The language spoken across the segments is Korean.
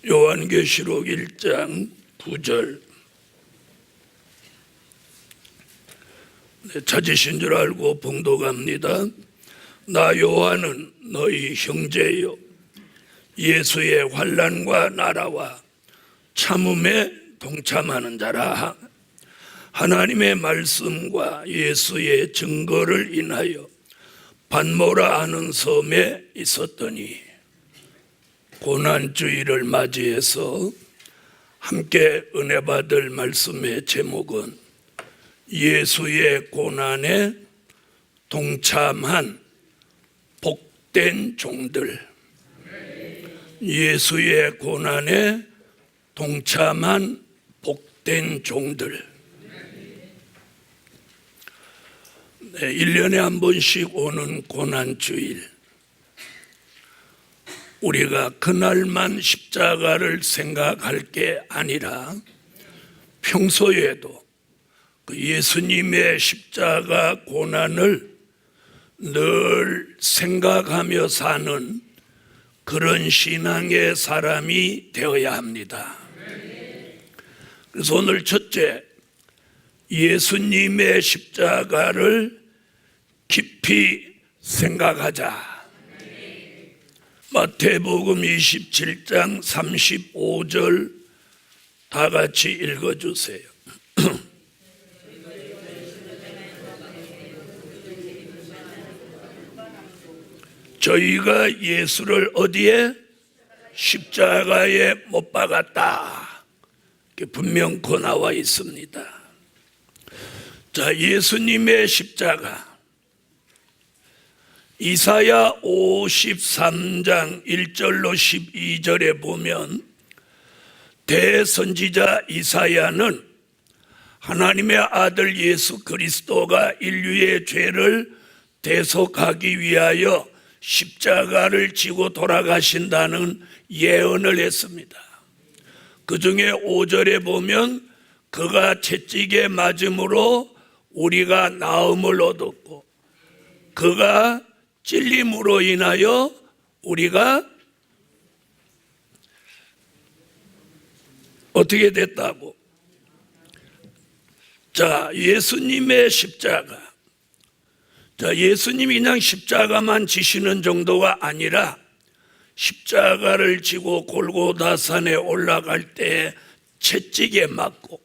요한계시록 1장 9절. 찾으신 줄 알고 봉독합니다. 나 요한은 너희 형제요 예수의 환난과 나라와 참음에 동참하는 자라. 하나님의 말씀과 예수의 증거를 인하여 반모라 하는 섬에 있었더니, 고난주의를 맞이해서 함께 은혜 받을 말씀의 제목은 예수의 고난에 동참한 복된 종들. 예수의 고난에 동참한 복된 종들. 1년에 한 번씩 오는 고난주일, 우리가 그날만 십자가를 생각할 게 아니라 평소에도 그 예수님의 십자가 고난을 늘 생각하며 사는 그런 신앙의 사람이 되어야 합니다. 그래서 오늘 첫째, 예수님의 십자가를 깊이 생각하자. 마태복음 27장 35절 다 같이 읽어주세요. 저희가 예수를 어디에? 십자가에 못 박았다. 이렇게 분명코 나와 있습니다. 자, 예수님의 십자가. 이사야 53장 1절로 12절에 보면 대선지자 이사야는 하나님의 아들 예수 그리스도가 인류의 죄를 대속하기 위하여 십자가를 지고 돌아가신다는 예언을 했습니다. 그 중에 5절에 보면 그가 채찍에 맞음으로 우리가 나음을 얻었고 그가 찔림으로 인하여 우리가 어떻게 됐다고? 자, 예수님의 십자가. 자, 예수님이 그냥 십자가만 지시는 정도가 아니라 십자가를 지고 골고다산에 올라갈 때 채찍에 맞고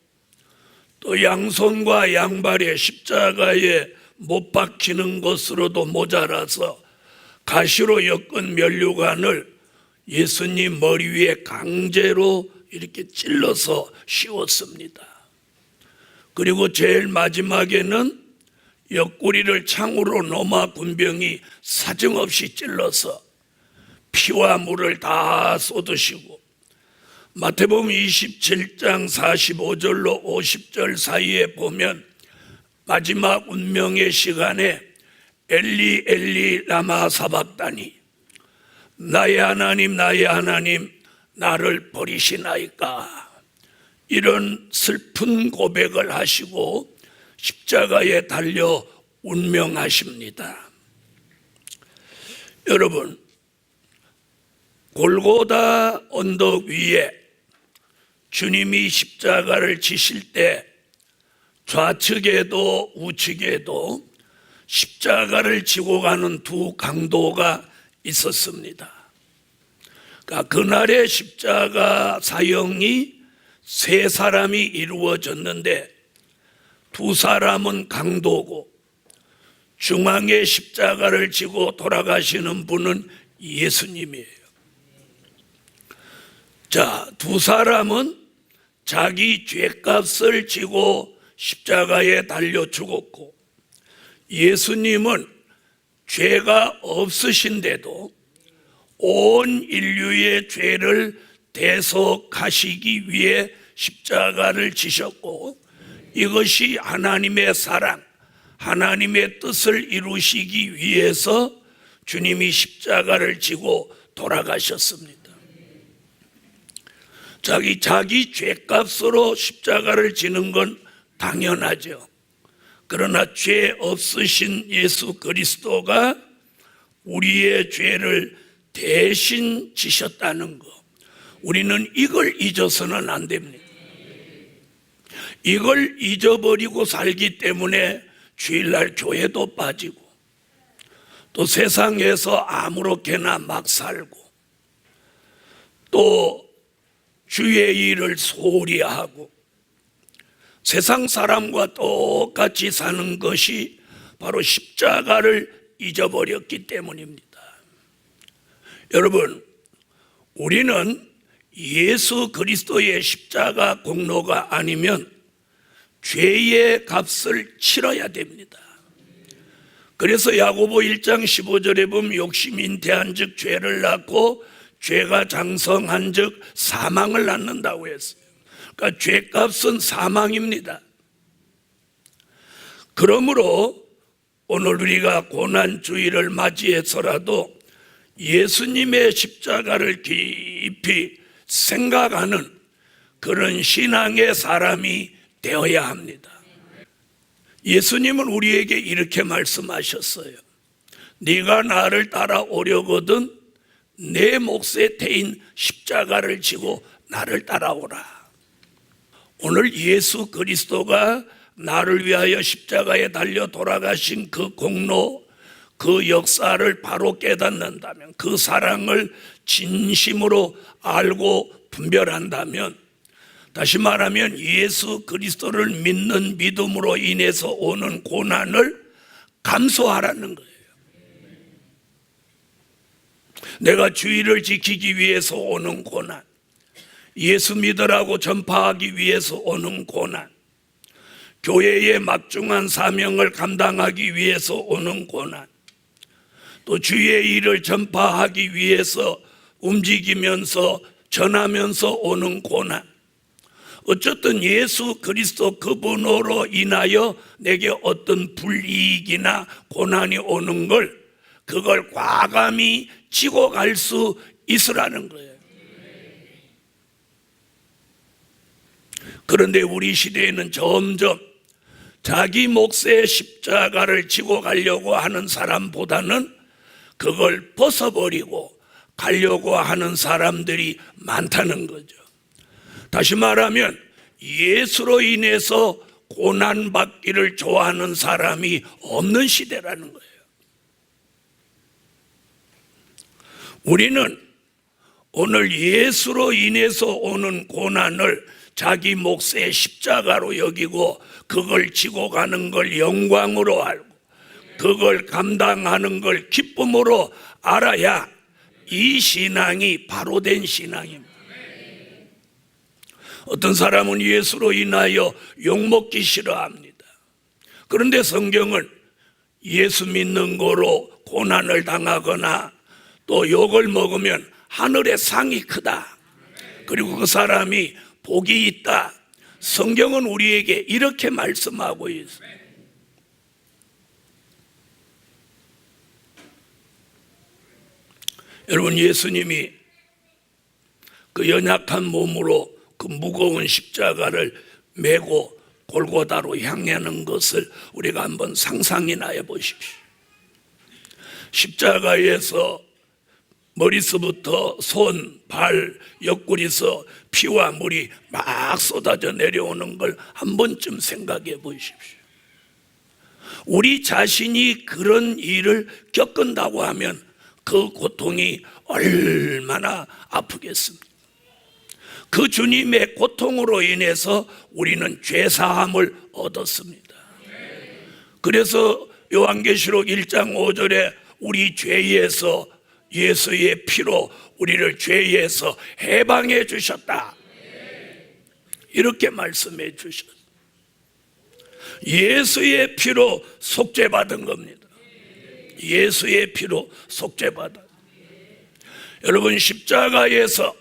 또 양손과 양발에 십자가에 못 박히는 것으로도 모자라서 가시로 엮은 면류관을 예수님 머리 위에 강제로 이렇게 찔러서 씌웠습니다. 그리고 제일 마지막에는 옆구리를 창으로 로마 군병이 사정없이 찔러서 피와 물을 다 쏟으시고, 마태복음 27장 45절로 50절 사이에 보면 마지막 운명의 시간에 엘리 엘리 라마 사박다니, 나의 하나님 나의 하나님 나를 버리시나이까, 이런 슬픈 고백을 하시고 십자가에 달려 운명하십니다. 여러분, 골고다 언덕 위에 주님이 십자가를 지실 때 좌측에도 우측에도 십자가를 지고 가는 두 강도가 있었습니다. 그러니까 그날의 십자가 사형이 세 사람이 이루어졌는데 두 사람은 강도고 중앙에 십자가를 지고 돌아가시는 분은 예수님이에요. 자, 두 사람은 자기 죄값을 지고 십자가에 달려 죽었고, 예수님은 죄가 없으신데도 온 인류의 죄를 대속하시기 위해 십자가를 지셨고, 이것이 하나님의 사랑, 하나님의 뜻을 이루시기 위해서 주님이 십자가를 지고 돌아가셨습니다. 자기 죄값으로 십자가를 지는 건 당연하죠. 그러나 죄 없으신 예수 그리스도가 우리의 죄를 대신 지셨다는 것, 우리는 이걸 잊어서는 안 됩니다. 이걸 잊어버리고 살기 때문에 주일날 교회도 빠지고 또 세상에서 아무렇게나 막 살고 또 주의 일을 소홀히 하고 세상 사람과 똑같이 사는 것이 바로 십자가를 잊어버렸기 때문입니다. 여러분, 우리는 예수 그리스도의 십자가 공로가 아니면 죄의 값을 치러야 됩니다. 그래서 야고보 1장 15절에 보면 욕심 잉태한 즉 죄를 낳고 죄가 장성한 즉 사망을 낳는다고 했어요. 그러니까 죄값은 사망입니다. 그러므로 오늘 우리가 고난주의를 맞이해서라도 예수님의 십자가를 깊이 생각하는 그런 신앙의 사람이 되어야 합니다. 예수님은 우리에게 이렇게 말씀하셨어요. 네가 나를 따라오려거든 내 몫에 태인 십자가를 지고 나를 따라오라. 오늘 예수 그리스도가 나를 위하여 십자가에 달려 돌아가신 그 공로, 그 역사를 바로 깨닫는다면, 그 사랑을 진심으로 알고 분별한다면, 다시 말하면 예수 그리스도를 믿는 믿음으로 인해서 오는 고난을 감수하라는 거예요. 내가 주의를 지키기 위해서 오는 고난, 예수 믿으라고 전파하기 위해서 오는 고난, 교회의 막중한 사명을 감당하기 위해서 오는 고난, 또 주의 일을 전파하기 위해서 움직이면서 전하면서 오는 고난, 어쨌든 예수 그리스도 그분으로 인하여 내게 어떤 불이익이나 고난이 오는 걸 그걸 과감히 지고 갈 수 있으라는 거예요. 그런데 우리 시대에는 점점 자기 몫의 십자가를 지고 가려고 하는 사람보다는 그걸 벗어버리고 가려고 하는 사람들이 많다는 거죠. 다시 말하면 예수로 인해서 고난받기를 좋아하는 사람이 없는 시대라는 거예요. 우리는 오늘 예수로 인해서 오는 고난을 자기 몫의 십자가로 여기고 그걸 지고 가는 걸 영광으로 알고 그걸 감당하는 걸 기쁨으로 알아야 이 신앙이 바로 된 신앙입니다. 어떤 사람은 예수로 인하여 욕먹기 싫어합니다. 그런데 성경은 예수 믿는 거로 고난을 당하거나 또 욕을 먹으면 하늘의 상이 크다, 그리고 그 사람이 복이 있다, 성경은 우리에게 이렇게 말씀하고 있어요. 여러분, 예수님이 그 연약한 몸으로 그 무거운 십자가를 메고 골고다로 향하는 것을 우리가 한번 상상이나 해보십시오. 십자가에서 머리서부터 손, 발, 옆구리에서 피와 물이 막 쏟아져 내려오는 걸 한 번쯤 생각해 보십시오. 우리 자신이 그런 일을 겪은다고 하면 그 고통이 얼마나 아프겠습니까? 그 주님의 고통으로 인해서 우리는 죄사함을 얻었습니다. 그래서 요한계시록 1장 5절에 우리 죄에서 예수의 피로 우리를 죄에서 해방해 주셨다, 이렇게 말씀해 주셨어요. 예수의 피로 속죄받은 겁니다. 예수의 피로 속죄받아. 여러분, 십자가에서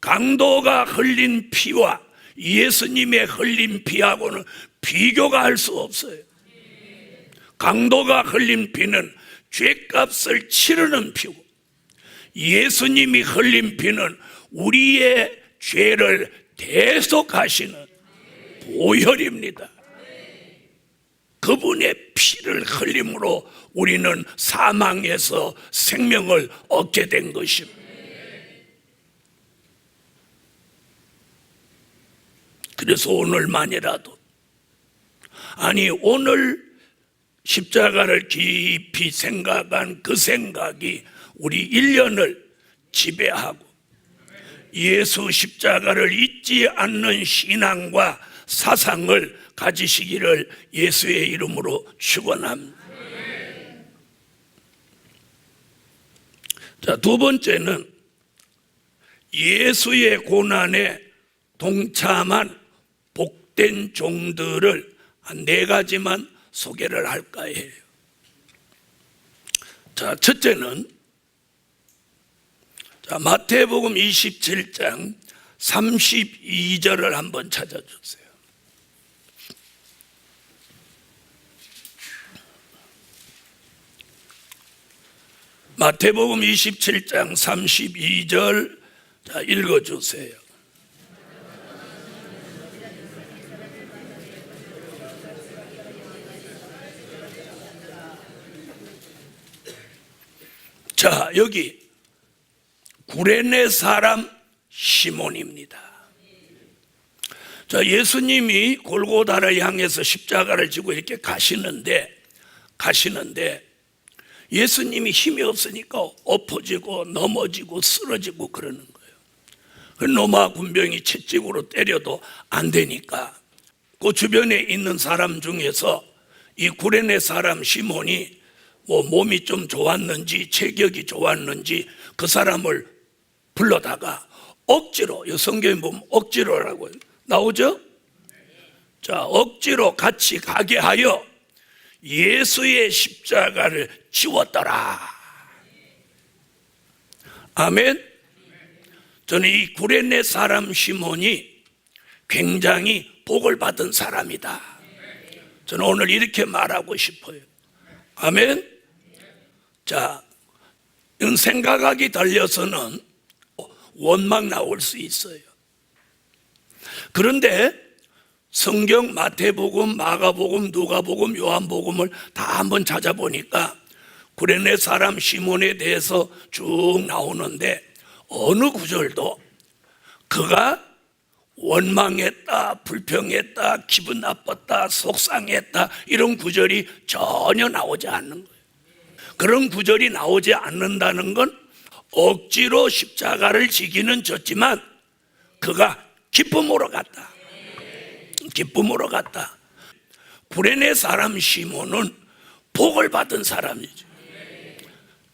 강도가 흘린 피와 예수님의 흘린 피하고는 비교가 할 수 없어요. 강도가 흘린 피는 죄값을 치르는 피고, 예수님이 흘린 피는 우리의 죄를 대속하시는 보혈입니다. 그분의 피를 흘림으로 우리는 사망에서 생명을 얻게 된 것입니다. 그래서 오늘만이라도, 아니 오늘 십자가를 깊이 생각한 그 생각이 우리 1년을 지배하고 예수 십자가를 잊지 않는 신앙과 사상을 가지시기를 예수의 이름으로 축원합니다. 자, 두 번째는 예수의 고난에 동참한 복된 종들을 한 4가지만 소개를 할까 해요. 자, 첫째는 마태복음 27장 32절을 한번 찾아주세요. 마태복음 27장 32절 읽어주세요. 자, 여기 구레네 사람 시몬입니다. 자, 예수님이 골고다를 향해서 십자가를 지고 이렇게 가시는데 예수님이 힘이 없으니까 엎어지고 넘어지고 쓰러지고 그러는 거예요. 그 로마 군병이 채찍으로 때려도 안 되니까 그 주변에 있는 사람 중에서 이 구레네 사람 시몬이 몸이 좀 좋았는지 체격이 좋았는지 그 사람을 불러다가 억지로, 성경에 보면 억지로라고 나오죠? 자, 억지로 같이 가게 하여 예수의 십자가를 지웠더라. 아멘. 저는 이 구레네 사람 시몬이 굉장히 복을 받은 사람이다. 저는 오늘 이렇게 말하고 싶어요. 아멘. 자, 이런 생각하기 달려서는 원망 나올 수 있어요. 그런데 성경 마태복음, 마가복음, 누가복음, 요한복음을 다 한번 찾아보니까 구레네 사람 시몬에 대해서 쭉 나오는데 어느 구절도 그가 원망했다, 불평했다, 기분 나빴다, 속상했다 이런 구절이 전혀 나오지 않는 거예요. 그런 구절이 나오지 않는다는 건 억지로 십자가를 지기는 졌지만 그가 기쁨으로 갔다. 기쁨으로 갔다. 구레네 사람 시몬은 복을 받은 사람이죠.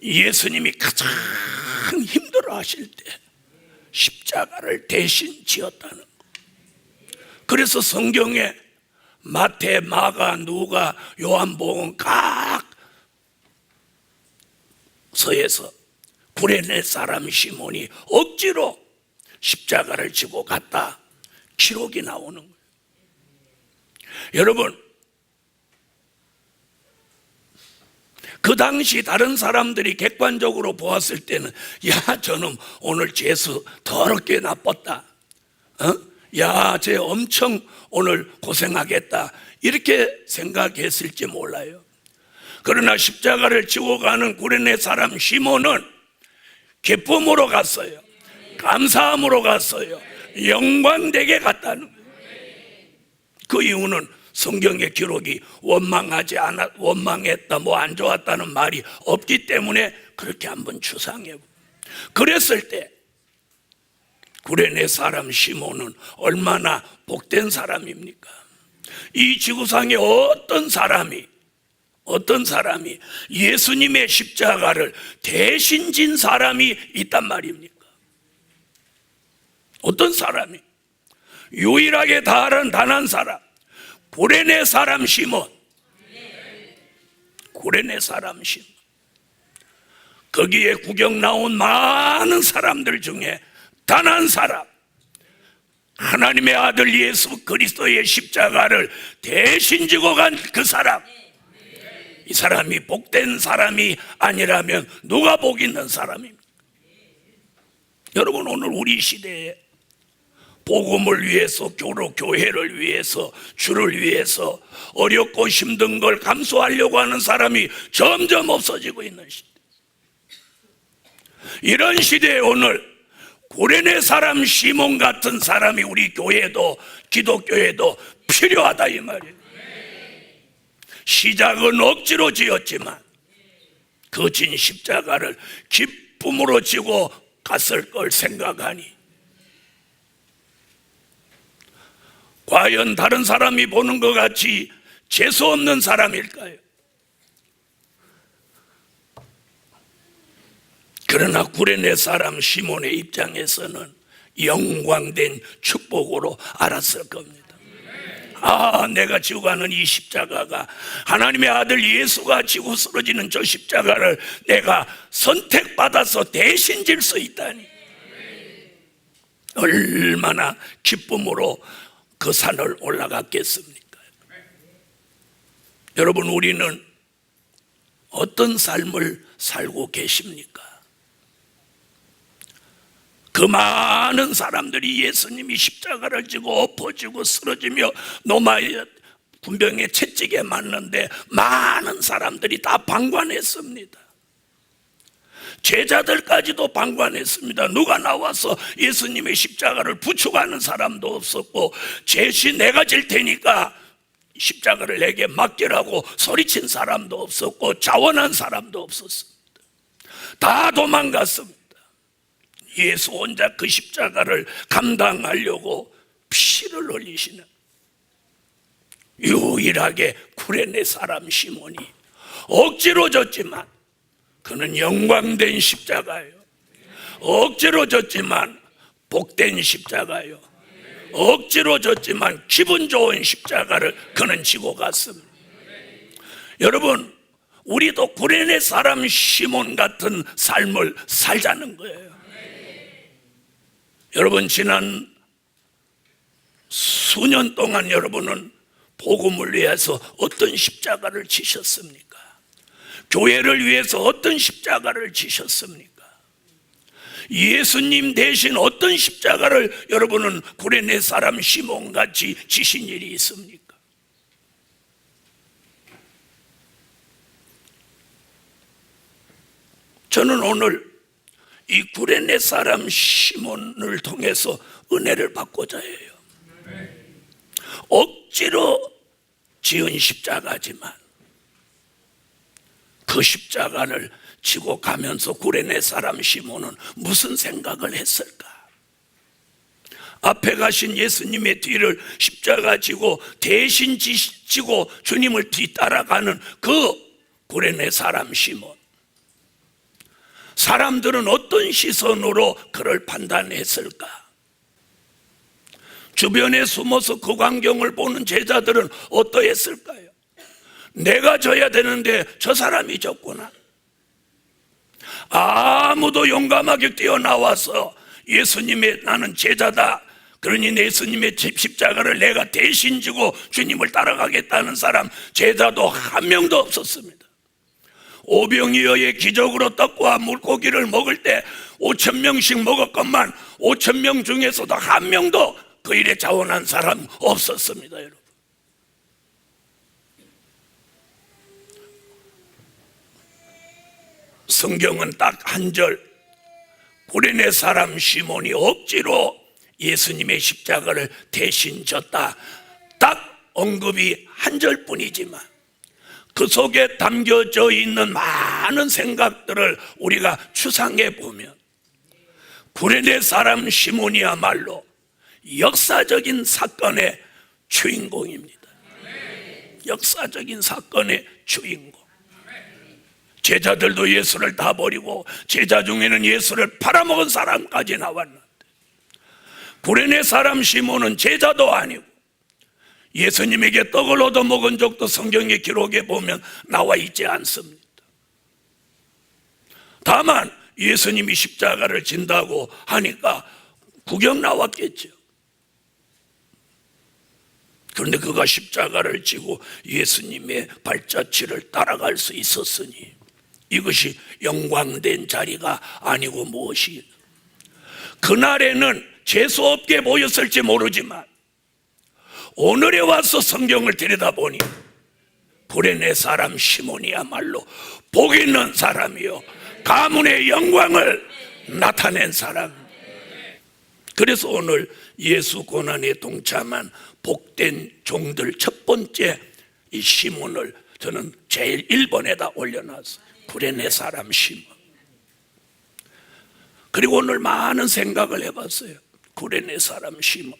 예수님이 가장 힘들어 하실 때 십자가를 대신 지었다는 거. 그래서 성경에 마태, 마가, 누가, 요한복음 각 서에서 구레네 사람 시몬이 억지로 십자가를 지고 갔다 기록이 나오는 거예요. 여러분, 그 당시 다른 사람들이 객관적으로 보았을 때는 야, 저놈 오늘 죄수 더럽게 나빴다. 야, 쟤 엄청 오늘 고생하겠다. 이렇게 생각했을지 몰라요. 그러나 십자가를 지고 가는 구레네 사람 시몬은 기쁨으로 갔어요. 감사함으로 갔어요. 영광되게 갔다는 거예요. 그 이유는 성경의 기록이 원망했다, 안 좋았다는 말이 없기 때문에 그렇게 한번 추상해. 그랬을 때 구레네 사람 시몬은 얼마나 복된 사람입니까? 이 지구상에 어떤 사람이 예수님의 십자가를 대신 진 사람이 있단 말입니까? 어떤 사람이? 유일하게 단 한 사람, 구레네 사람 시몬. 구레네 사람 시몬. 거기에 구경 나온 많은 사람들 중에 단 한 사람, 하나님의 아들 예수 그리스도의 십자가를 대신 지고 간 그 사람. 이 사람이 복된 사람이 아니라면 누가 복 있는 사람입니까? 여러분, 오늘 우리 시대에 복음을 위해서, 교회를 위해서, 주를 위해서 어렵고 힘든 걸 감수하려고 하는 사람이 점점 없어지고 있는 시대. 이런 시대에 오늘 구레네 사람 시몬 같은 사람이 우리 교회도 기독교에도 필요하다 이 말이에요. 시작은 억지로 지었지만 그 진 십자가를 기쁨으로 지고 갔을 걸 생각하니 과연 다른 사람이 보는 것 같이 재수 없는 사람일까요? 그러나 구레네 사람 시몬의 입장에서는 영광된 축복으로 알았을 겁니다. 내가 지고 가는 이 십자가가 하나님의 아들 예수가 지고 쓰러지는 저 십자가를 내가 선택받아서 대신 질 수 있다니 얼마나 기쁨으로 그 산을 올라갔겠습니까? 여러분, 우리는 어떤 삶을 살고 계십니까? 그 많은 사람들이 예수님이 십자가를 지고 엎어지고 쓰러지며 노마의 군병의 채찍에 맞는데 많은 사람들이 다 방관했습니다. 제자들까지도 방관했습니다. 누가 나와서 예수님의 십자가를 부축하는 사람도 없었고, 제시 내가 질 테니까 십자가를 내게 맡기라고 소리친 사람도 없었고, 자원한 사람도 없었습니다. 다 도망갔습니다. 예수 혼자 그 십자가를 감당하려고 피를 흘리시는 유일하게 구레네 사람 시몬이 억지로 졌지만 그는 영광된 십자가예요. 억지로 졌지만 복된 십자가예요. 억지로 졌지만 기분 좋은 십자가를 그는 지고 갔습니다. 여러분, 우리도 구레네 사람 시몬 같은 삶을 살자는 거예요. 여러분, 지난 수년 동안 여러분은 복음을 위해서 어떤 십자가를 지셨습니까? 교회를 위해서 어떤 십자가를 지셨습니까? 예수님 대신 어떤 십자가를 여러분은 구레네 사람 시몬같이 지신 일이 있습니까? 저는 오늘 이 구레네 사람 시몬을 통해서 은혜를 받고자 해요. 억지로 지은 십자가지만 그 십자가를 지고 가면서 구레네 사람 시몬은 무슨 생각을 했을까? 앞에 가신 예수님의 뒤를 십자가 지고 대신 지고 주님을 뒤따라가는 그 구레네 사람 시몬, 사람들은 어떤 시선으로 그를 판단했을까? 주변에 숨어서 그 광경을 보는 제자들은 어떠했을까요? 내가 져야 되는데 저 사람이 졌구나. 아무도 용감하게 뛰어나와서 예수님의 나는 제자다, 그러니 예수님의 십자가를 내가 대신 지고 주님을 따라가겠다는 사람, 제자도 한 명도 없었습니다. 오병이어의 기적으로 떡과 물고기를 먹을 때 5,000명씩 먹었건만 5,000명 중에서도 한 명도 그 일에 자원한 사람 없었습니다. 여러분, 성경은 딱 한 절, 구레네 사람 시몬이 억지로 예수님의 십자가를 대신 졌다, 딱 언급이 한 절뿐이지만 그 속에 담겨져 있는 많은 생각들을 우리가 추상해 보면 구레네 사람 시몬이야말로 역사적인 사건의 주인공입니다. 역사적인 사건의 주인공. 제자들도 예수를 다 버리고 제자 중에는 예수를 팔아먹은 사람까지 나왔는데, 구레네 사람 시몬은 제자도 아니고 예수님에게 떡을 얻어먹은 적도 성경의 기록에 보면 나와 있지 않습니다. 다만 예수님이 십자가를 진다고 하니까 구경 나왔겠죠. 그런데 그가 십자가를 지고 예수님의 발자취를 따라갈 수 있었으니 이것이 영광된 자리가 아니고 무엇이. 그날에는 재수없게 보였을지 모르지만 오늘에 와서 성경을 들여다보니 구레네 사람 시몬이야말로 복 있는 사람이요 가문의 영광을 나타낸 사람, 그래서 오늘 예수 고난에 동참한 복된 종들 첫 번째 이 시몬을 저는 제일 1번에다 올려놨어요. 구레네 사람 시몬. 그리고 오늘 많은 생각을 해봤어요. 구레네 사람 시몬,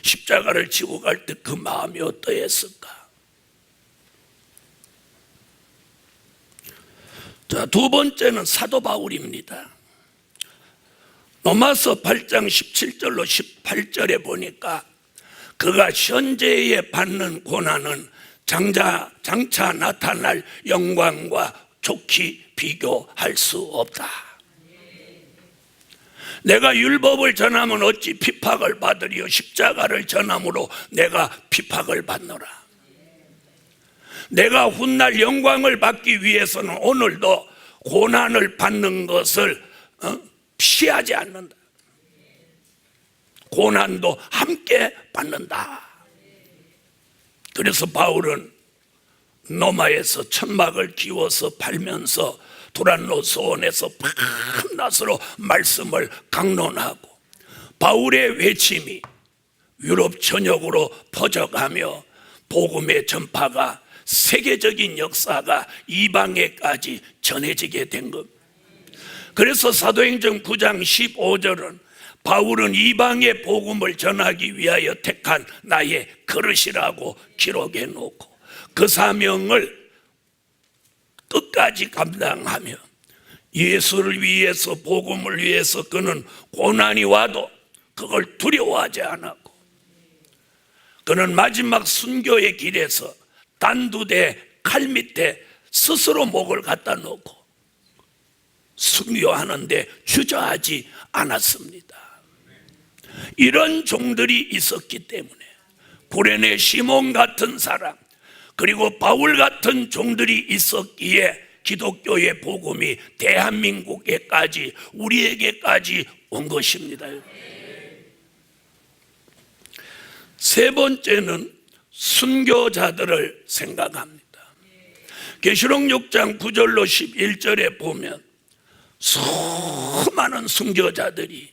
십자가를 지고 갈 때 그 마음이 어떠했을까? 자, 두 번째는 사도 바울입니다. 로마서 8장 17절로 18절에 보니까 그가 현재에 받는 고난은 장차 나타날 영광과 좋게 비교할 수 없다. 내가 율법을 전하면 어찌 핍박을 받으리요, 십자가를 전함으로 내가 핍박을 받노라. 내가 훗날 영광을 받기 위해서는 오늘도 고난을 받는 것을 피하지 않는다. 고난도 함께 받는다. 그래서 바울은 로마에서 천막을 기워서 팔면서 두란노 소원에서 밤낮으로 말씀을 강론하고, 바울의 외침이 유럽 전역으로 퍼져가며 복음의 전파가 세계적인 역사가 이방에까지 전해지게 된 것. 그래서 사도행전 9장 15절은 바울은 이방의 복음을 전하기 위하여 택한 나의 그릇이라고 기록해 놓고 그 사명을 끝까지 감당하며 예수를 위해서, 복음을 위해서 그는 고난이 와도 그걸 두려워하지 않았고, 그는 마지막 순교의 길에서 단두대 칼 밑에 스스로 목을 갖다 놓고 순교하는데 주저하지 않았습니다. 이런 종들이 있었기 때문에 구레네 시몬 같은 사람, 그리고 바울 같은 종들이 있었기에 기독교의 복음이 대한민국에까지, 우리에게까지 온 것입니다. 세 번째는 순교자들을 생각합니다. 계시록 6장 9절로 11절에 보면 수많은 순교자들이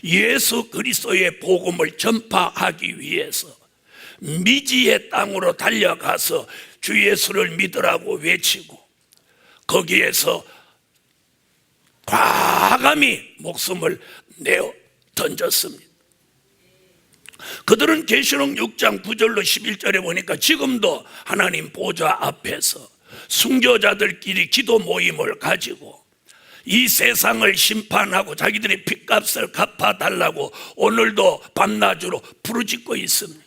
예수 그리스도의 복음을 전파하기 위해서 미지의 땅으로 달려가서 주 예수를 믿으라고 외치고 거기에서 과감히 목숨을 내어 던졌습니다. 그들은 계시록 6장 9절로 11절에 보니까 지금도 하나님 보좌 앞에서 순교자들끼리 기도 모임을 가지고 이 세상을 심판하고 자기들의 핏값을 갚아달라고 오늘도 밤낮으로 부르짖고 있습니다.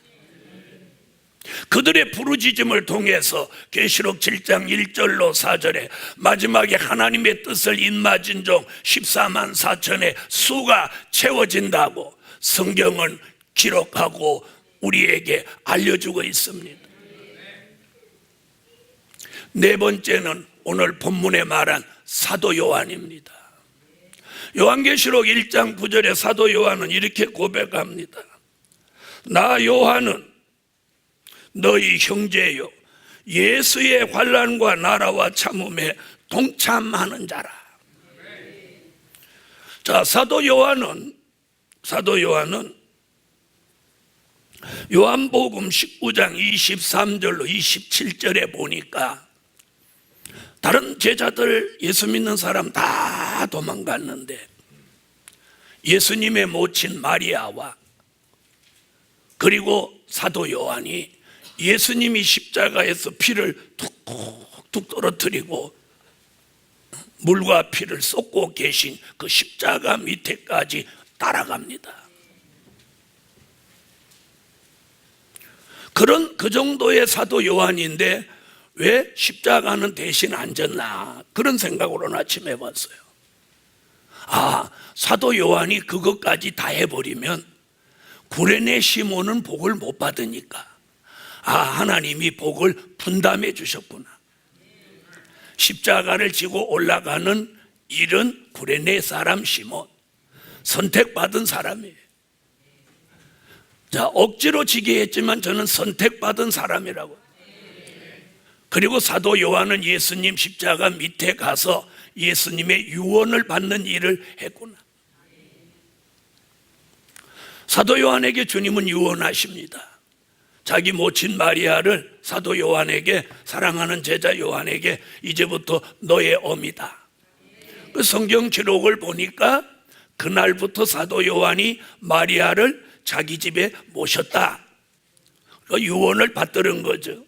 그들의 부르짖음을 통해서 계시록 7장 1절로 4절에 마지막에 하나님의 뜻을 인마진 종 14만 4천의 수가 채워진다고 성경은 기록하고 우리에게 알려주고 있습니다. 네 번째는 오늘 본문에 말한 사도 요한입니다. 요한계시록 1장 9절에 사도 요한은 이렇게 고백합니다. 나 요한은 너희 형제요 예수의 환난과 나라와 참음에 동참하는 자라. 자, 사도 요한은 요한복음 19장 23절로 27절에 보니까 다른 제자들, 예수 믿는 사람 다 도망갔는데 예수님의 모친 마리아와 그리고 사도 요한이 예수님이 십자가에서 피를 툭툭 떨어뜨리고 물과 피를 쏟고 계신 그 십자가 밑에까지 따라갑니다. 그 정도의 사도 요한인데 왜 십자가는 대신 안 졌나, 그런 생각으로 아침에 해봤어요. 사도 요한이 그것까지 다 해버리면 구레네 시몬은 복을 못 받으니까 하나님이 복을 분담해 주셨구나. 십자가를 지고 올라가는 일은 구레네 사람 시몬, 선택받은 사람이에요. 자, 억지로 지게 했지만 저는 선택받은 사람이라고. 그리고 사도 요한은 예수님 십자가 밑에 가서 예수님의 유언을 받는 일을 했구나. 사도 요한에게 주님은 유언하십니다. 자기 모친 마리아를 사도 요한에게, 사랑하는 제자 요한에게 이제부터 너의 어미다. 그 성경 기록을 보니까 그날부터 사도 요한이 마리아를 자기 집에 모셨다. 그 유언을 받들은 거죠.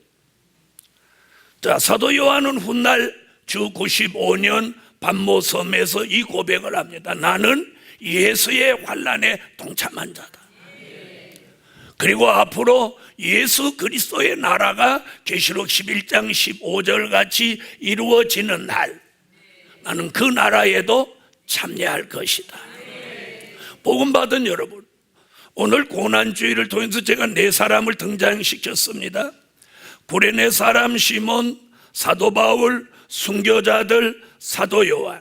자, 사도 요한은 훗날 주 95년 반모섬에서 이 고백을 합니다. 나는 예수의 환난에 동참한 자다. 그리고 앞으로 예수 그리스도의 나라가 계시록 11장 15절 같이 이루어지는 날, 나는 그 나라에도 참여할 것이다. 복음 받은 여러분, 오늘 고난주의를 통해서 제가 네 사람을 등장시켰습니다. 구레네 사람 시몬, 사도 바울, 순교자들, 사도 요한.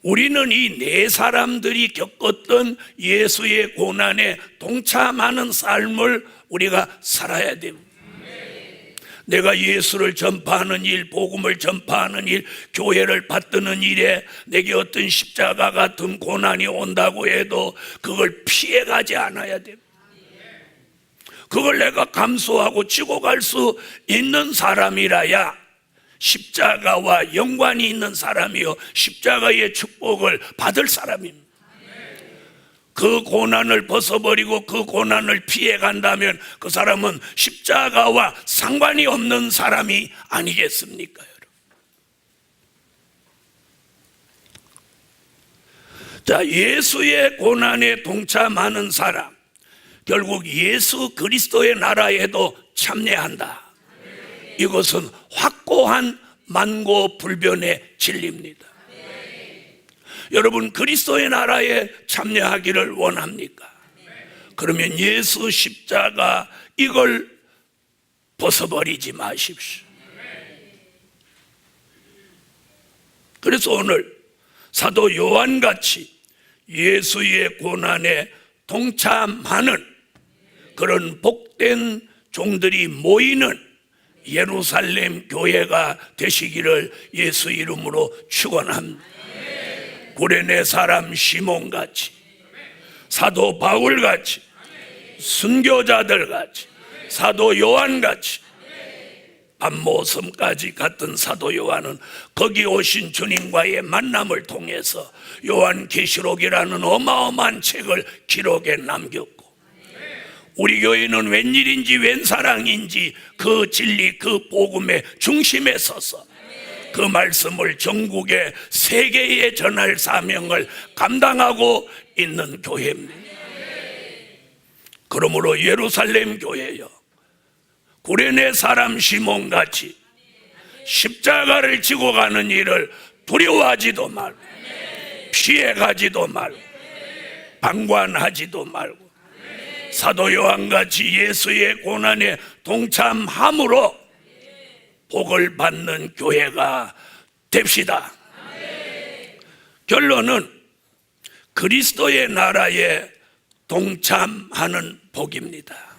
우리는 이 네 사람들이 겪었던 예수의 고난에 동참하는 삶을 우리가 살아야 됩니다. 내가 예수를 전파하는 일, 복음을 전파하는 일, 교회를 받드는 일에 내게 어떤 십자가 같은 고난이 온다고 해도 그걸 피해가지 않아야 됩니다. 그걸 내가 감수하고 지고 갈 수 있는 사람이라야 십자가와 연관이 있는 사람이요, 십자가의 축복을 받을 사람입니다. 그 고난을 벗어버리고 그 고난을 피해간다면 그 사람은 십자가와 상관이 없는 사람이 아니겠습니까, 여러분? 자, 예수의 고난에 동참하는 사람, 결국 예수 그리스도의 나라에도 참여한다. 이것은 확고한 만고불변의 진리입니다. 여러분, 그리스도의 나라에 참여하기를 원합니까? 그러면 예수 십자가 이걸 벗어버리지 마십시오. 그래서 오늘 사도 요한같이 예수의 고난에 동참하는 그런 복된 종들이 모이는 예루살렘 교회가 되시기를 예수 이름으로 축원합니다. 구레네 사람 시몬같이, 사도 바울같이, 순교자들같이, 사도 요한같이, 반모섬까지 갔던 사도 요한은 거기 오신 주님과의 만남을 통해서 요한계시록이라는 어마어마한 책을 기록에 남겼고, 우리 교회는 웬일인지 웬사랑인지 그 진리, 그 복음의 중심에 서서 그 말씀을 전국에 세계에 전할 사명을 감당하고 있는 교회입니다. 그러므로 예루살렘 교회여, 구레네 사람 시몬같이 십자가를 지고 가는 일을 두려워하지도 말고, 피해가지도 말고, 방관하지도 말고, 사도 요한같이 예수의 고난에 동참함으로 복을 받는 교회가 됩시다. 결론은 그리스도의 나라에 동참하는 복입니다.